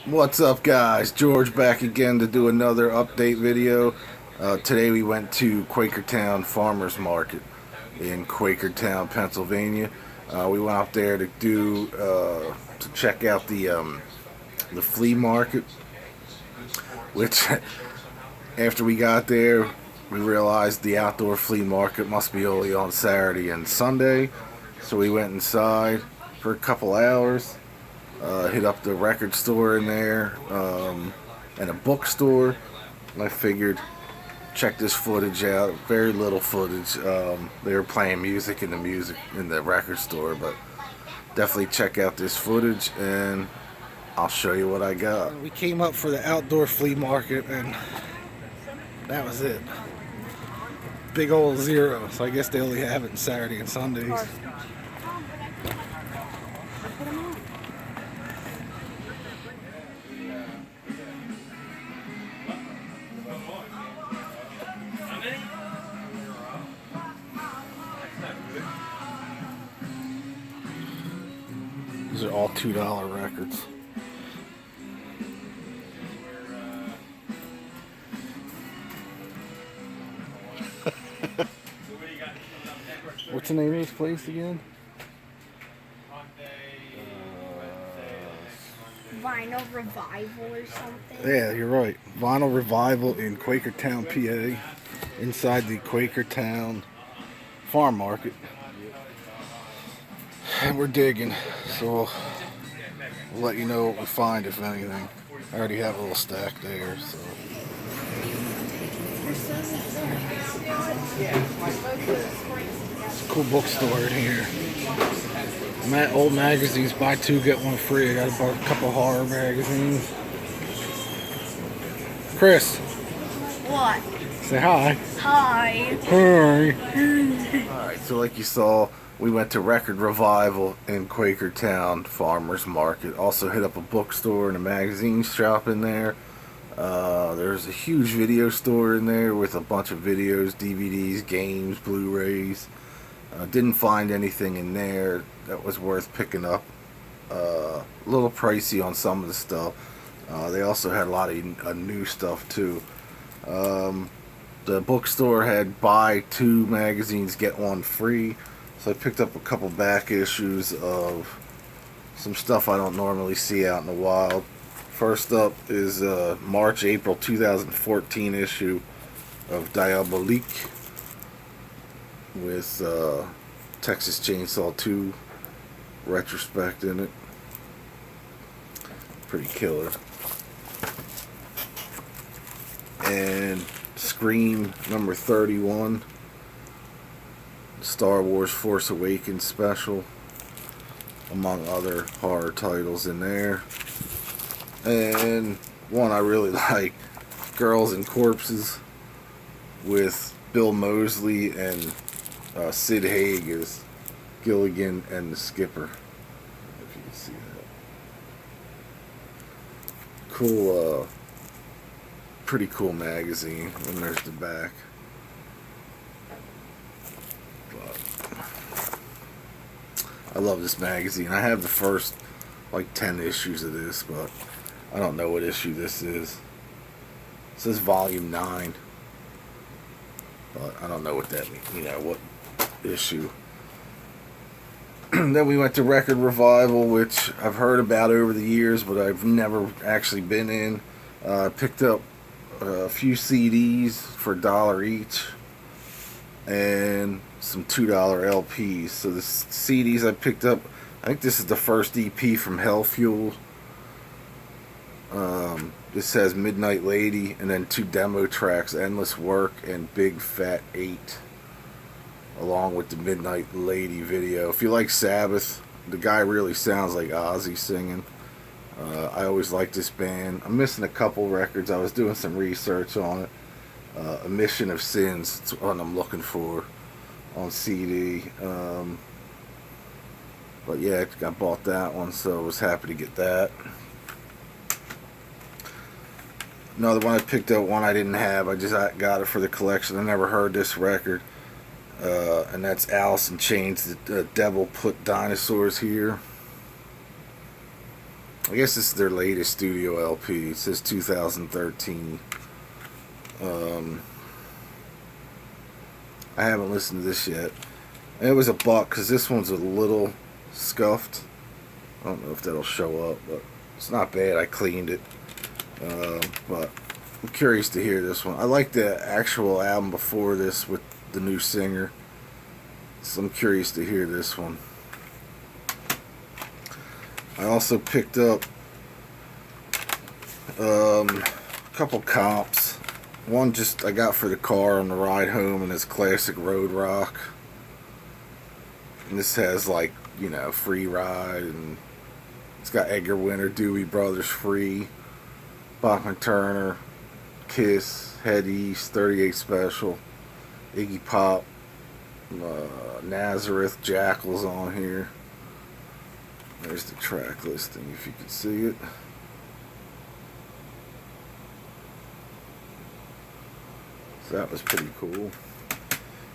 What's up, guys? George back again to do another update video. Today we went to Quakertown Farmers Market in Quakertown, Pennsylvania. We went out there to check out the flea market, which after we got there, we realized the outdoor flea market must be only on Saturday and Sunday. So we went inside for a couple hours. Hit up the record store in there, and a bookstore. And I figured, check this footage out. Very little footage. They were playing music in the record store, but definitely check out this footage, and I'll show you what I got. We came up for the outdoor flea market, and that was it. Big old zero. So I guess they only have it on Saturday and Sundays. These are all $2 records. What's the name of this place again? Vinyl Revival or something. Yeah, you're right. Vinyl Revival in Quakertown, PA. Inside the Quakertown Farm Market. And we're digging, so we'll let you know what we find, if anything. I already have a little stack there, so. It's a cool bookstore in here. Old magazines, buy two, get one free. I got a couple horror magazines. Chris. What? Say hi. Hi. Hi. Alright, so like you saw, we went to Record Revival in Quakertown Farmers Market. Also hit up a bookstore and a magazine shop in there. There's a huge video store in there with a bunch of videos, DVDs, games, Blu-rays. Didn't find anything in there that was worth picking up. A little pricey on some of the stuff. They also had a lot of new stuff too. The bookstore had buy two magazines, get one free. So I picked up a couple back issues of some stuff I don't normally see out in the wild. First up is March-April 2014 issue of Diabolique with Texas Chainsaw 2 retrospect in it. Pretty killer. And Scream number 31. Star Wars Force Awakens special, among other horror titles in there. And one I really like, Girls and Corpses, with Bill Moseley and Sid Haig as Gilligan and the Skipper, if you can see that. Cool, pretty cool magazine. And there's the back. I love this magazine. I have the first like 10 issues of this, but I don't know what issue this is. It says volume 9, but I don't know what that means, what issue. Then we went to Record Revival, which I've heard about over the years, but I've never actually been in. Picked up a few CDs for $1 each, and some $2 LPs. So the CDs I picked up, I think this is the first EP from Hell Fuel. This says Midnight Lady, and then 2 demo tracks, Endless Work and Big Fat 8, along with the Midnight Lady video. If you like Sabbath, the guy really sounds like Ozzy singing. I always liked this band. I'm missing a couple records. I was doing some research on it. Admission of Sins, that's what I'm looking for on CD. But yeah, I bought that one, so I was happy to get that. Another one I picked up, one I didn't have. I just got it for the collection. I never heard this record. And that's Alice in Chains, The Devil Put Dinosaurs Here. I guess this is their latest studio LP. It says 2013. I haven't listened to this yet. And it was a buck because this one's a little scuffed. I don't know if that'll show up, but it's not bad. I cleaned it. But I'm curious to hear this one. I like the actual album before this with the new singer. So I'm curious to hear this one. I also picked up a couple comps. One just I got for the car on the ride home, and it's classic road rock. And this has, like, you know, Free Ride, and it's got Edgar Winter, Doobie Brothers, Free, Bachman Turner, Kiss, Head East, 38 Special, Iggy Pop, Nazareth, Jackal's on here. There's the track listing if you can see it. So that was pretty cool.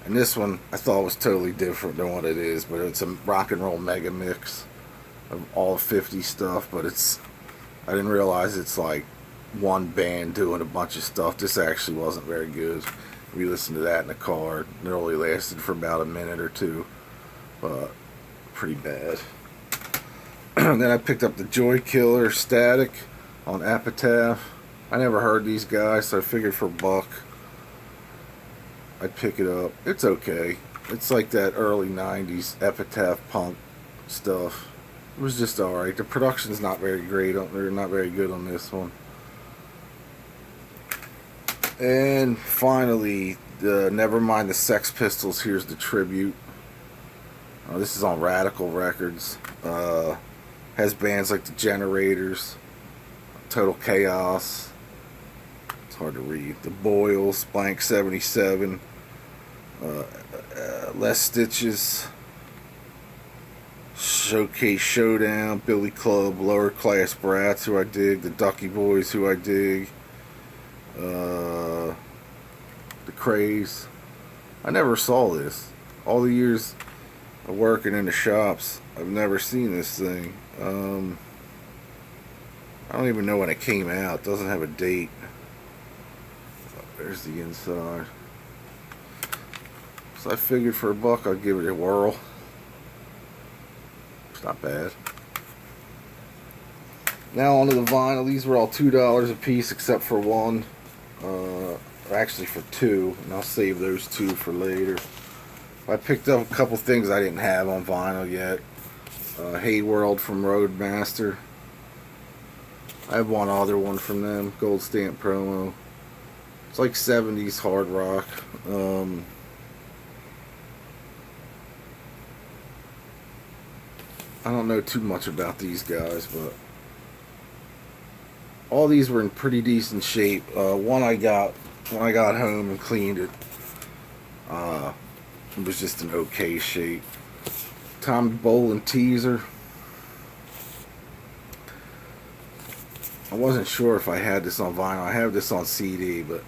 And this one I thought was totally different than what it is, but it's a rock and roll mega mix of all 50 stuff, but I didn't realize it's like one band doing a bunch of stuff. This actually wasn't very good. We listened to that in the car. It only lasted for about a minute or two, but pretty bad. Then I picked up the Joy Killer Static on Epitaph. I never heard these guys, so I figured for a buck I'd pick it up. It's okay. It's like that early 90s Epitaph punk stuff. It was just alright. The production's not very great. They're not very good on this one. And finally, never mind the Sex Pistols. Here's the tribute. This is on Radical Records. Has bands like the Generators, Total Chaos. It's hard to read. The Boyles, Blank 77, Les Stitches, Showcase Showdown, Billy Club, Lower Class Brats, who I dig, the Ducky Boys, who I dig, the Craze. I never saw this. All the years of working in the shops, I've never seen this thing. I don't even know when it came out. It doesn't have a date. There's the inside. So I figured for a buck I'd give it a whirl. It's not bad. Now onto the vinyl. These were all $2 a piece except for one. Actually for two, and I'll save those two for later. I picked up a couple things I didn't have on vinyl yet. Hey World from Roadmaster. I have one other one from them, Gold Stamp promo. It's like 70s hard rock. I don't know too much about these guys, but all these were in pretty decent shape. One I got when I got home and cleaned it. It was just an okay shape. Tommy Bolin Teaser. I wasn't sure if I had this on vinyl. I have this on CD, but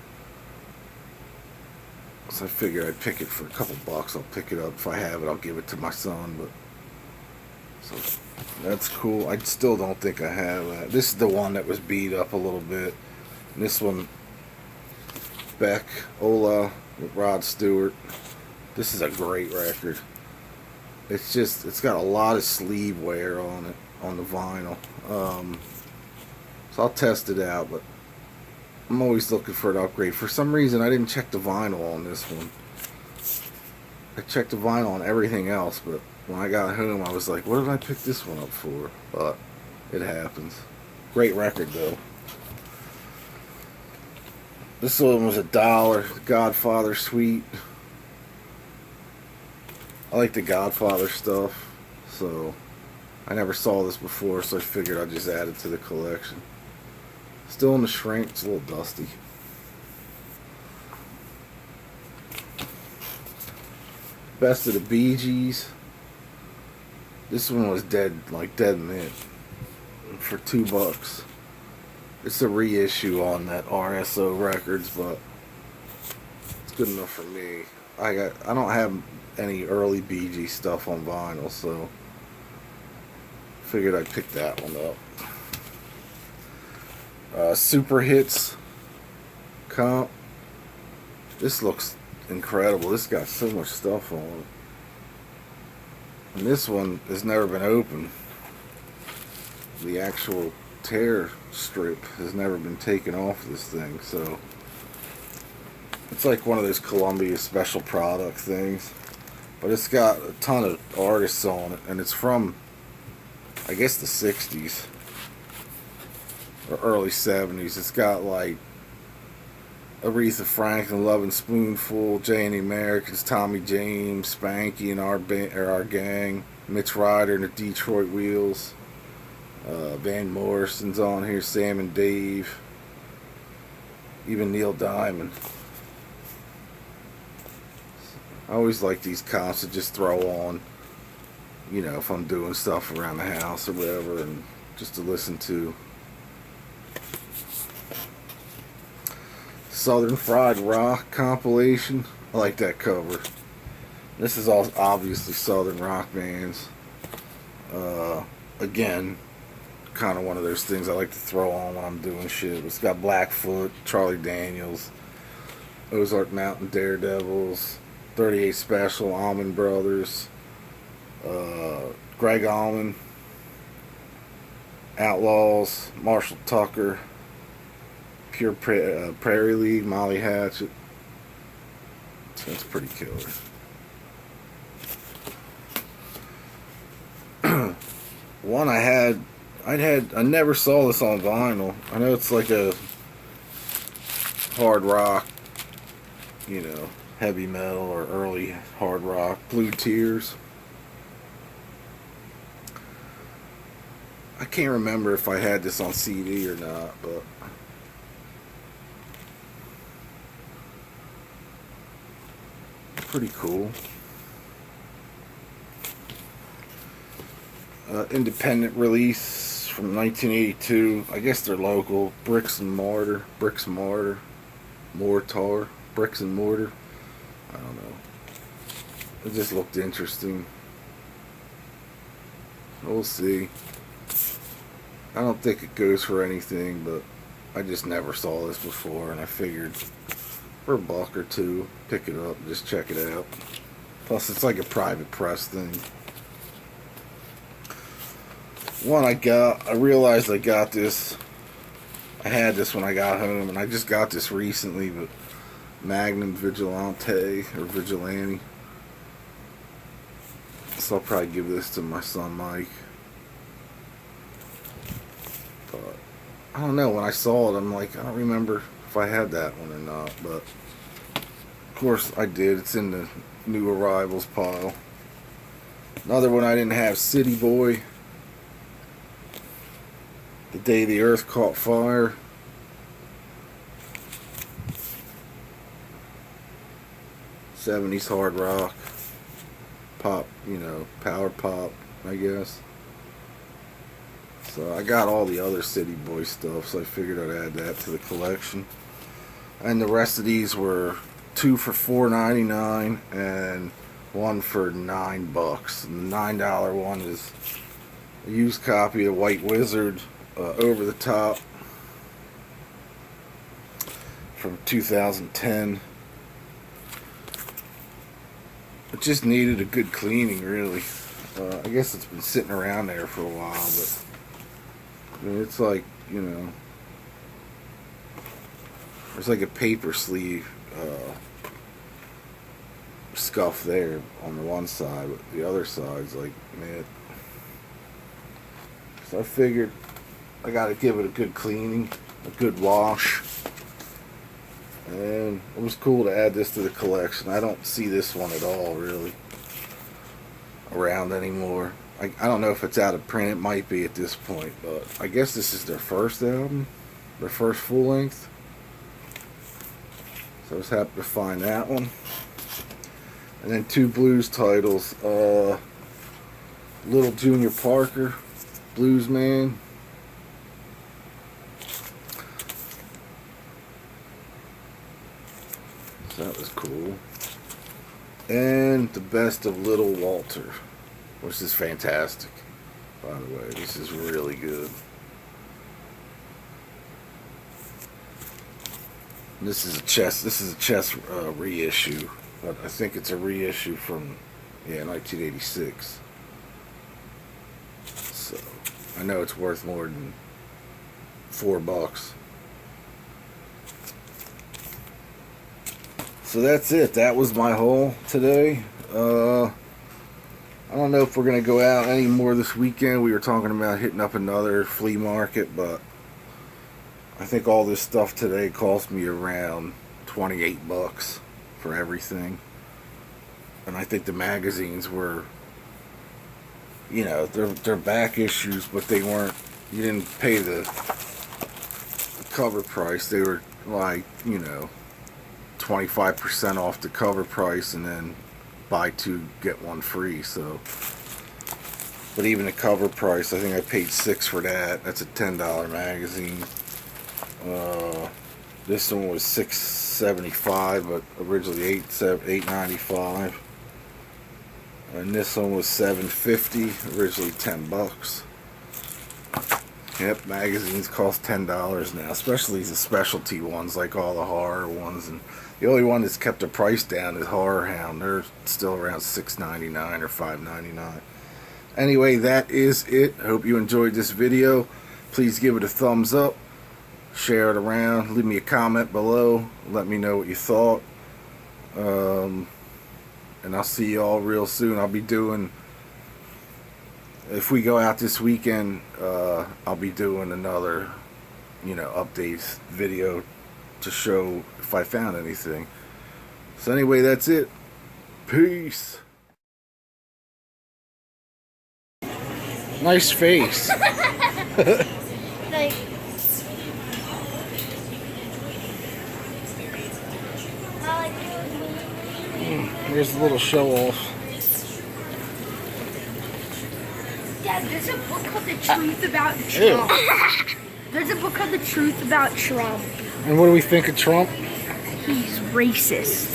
so I figured I'd pick it for a couple bucks. I'll pick it up. If I have it, I'll give it to my son. But so that's cool. I still don't think I have that. This is the one that was beat up a little bit. And this one, Beck, Ola, with Rod Stewart. This is a great record. It's got a lot of sleeve wear on it, on the vinyl. So I'll test it out, but I'm always looking for an upgrade. For some reason, I didn't check the vinyl on this one. I checked the vinyl on everything else, but when I got home, I was like, what did I pick this one up for? But it happens. Great record, though. This one was $1. Godfather Suite. I like the Godfather stuff, so I never saw this before, so I figured I'd just add it to the collection. Still in the shrink, it's a little dusty. Best of the Bee Gees. This one was dead mint for $2. It's a reissue on that RSO Records, but it's good enough for me. I don't have any early Bee Gees stuff on vinyl, so figured I'd pick that one up. Super Hits comp. This looks incredible. This got so much stuff on it. And this one has never been opened. The actual tear strip has never been taken off this thing, so it's like one of those Columbia special product things. But it's got a ton of artists on it, and it's from, I guess, the 60s or early 70s. It's got like Aretha Franklin, Lovin' Spoonful, Jay and the Americans, Tommy James, Spanky and our gang, Mitch Ryder and the Detroit Wheels, Van Morrison's on here, Sam and Dave, even Neil Diamond. I always like these comps to just throw on, you know, if I'm doing stuff around the house or whatever, and just to listen to. Southern Fried Rock compilation. I like that cover. This is all obviously Southern rock bands. Again, kind of one of those things I like to throw on when I'm doing shit. It's got Blackfoot, Charlie Daniels, Ozark Mountain Daredevils, 38 Special, Allman Brothers, Greg Allman, Outlaws, Marshall Tucker, Pure Prairie League, Molly Hatchet. That's pretty killer. One I never saw this on vinyl. I know it's like a hard rock, you know, heavy metal or early hard rock. Blue Tears. I can't remember if I had this on CD or not, but pretty cool. Independent release from 1982. I guess they're local. Bricks and Mortar. Mortar. Bricks and Mortar. I don't know. It just looked interesting. We'll see. I don't think it goes for anything, but I just never saw this before, and I figured for $1 or $2, pick it up and just check it out. Plus, it's like a private press thing. One I realized I got this. I had this when I got home, and I just got this recently, but Magnum Vigilante. So I'll probably give this to my son Mike. But I don't know, when I saw it, I'm like, I don't remember if I had that one or not, but of course I did. It's in the new arrivals pile. Another one I didn't have, City Boy. The Day the Earth Caught Fire. '70s hard rock. Pop, you know, power pop, I guess. So I got all the other City Boy stuff, so I figured I'd add that to the collection. And the rest of these were 2 for $4.99 and 1 for $9. And the $9 one is a used copy of White Wizard, Over the Top, from 2010. It just needed a good cleaning, really. I guess it's been sitting around there for a while, but I mean, it's like, you know, there's like a paper sleeve scuff there on the one side, but the other side's like, man. So I figured I gotta give it a good cleaning, a good wash. And it was cool to add this to the collection. I don't see this one at all, really, around anymore. I don't know if it's out of print. It might be at this point, but I guess this is their first album, their first full length. So I was happy to find that one. And then 2 blues titles. Little Junior Parker, Blues Man. So that was cool. And The Best of Little Walter, which is fantastic, by the way. This is really good. This is a chess. This is a chess reissue. But I think it's a reissue from 1986. So I know it's worth more than $4. So that's it. That was my haul today. I don't know if we're gonna go out anymore this weekend. We were talking about hitting up another flea market, but I think all this stuff today cost me around $28 for everything. And I think the magazines were, they're back issues, but they weren't. You didn't pay the cover price. They were like 25% off the cover price, and then buy two get one free. So, but even the cover price, I think I paid $6 for that. That's a $10 magazine. This one was $6.75, but originally $8.95. And this one was $7.50, originally $10. Yep, magazines cost $10 now, especially the specialty ones like all the horror ones. And the only one that's kept the price down is Horror Hound. They're still around $6.99 or $5.99. Anyway, that is it. Hope you enjoyed this video. Please give it a thumbs up, share it around, leave me a comment below, let me know what you thought. And I'll see you all real soon. I'll be doing, if we go out this weekend, I'll be doing another updates video to show if I found anything. So anyway, that's it. Peace. Nice face. Like, Here's a little show off. Dad, there's a book called The Truth About Trump. There's a book called The Truth About Trump. And what do we think of Trump? He's racist.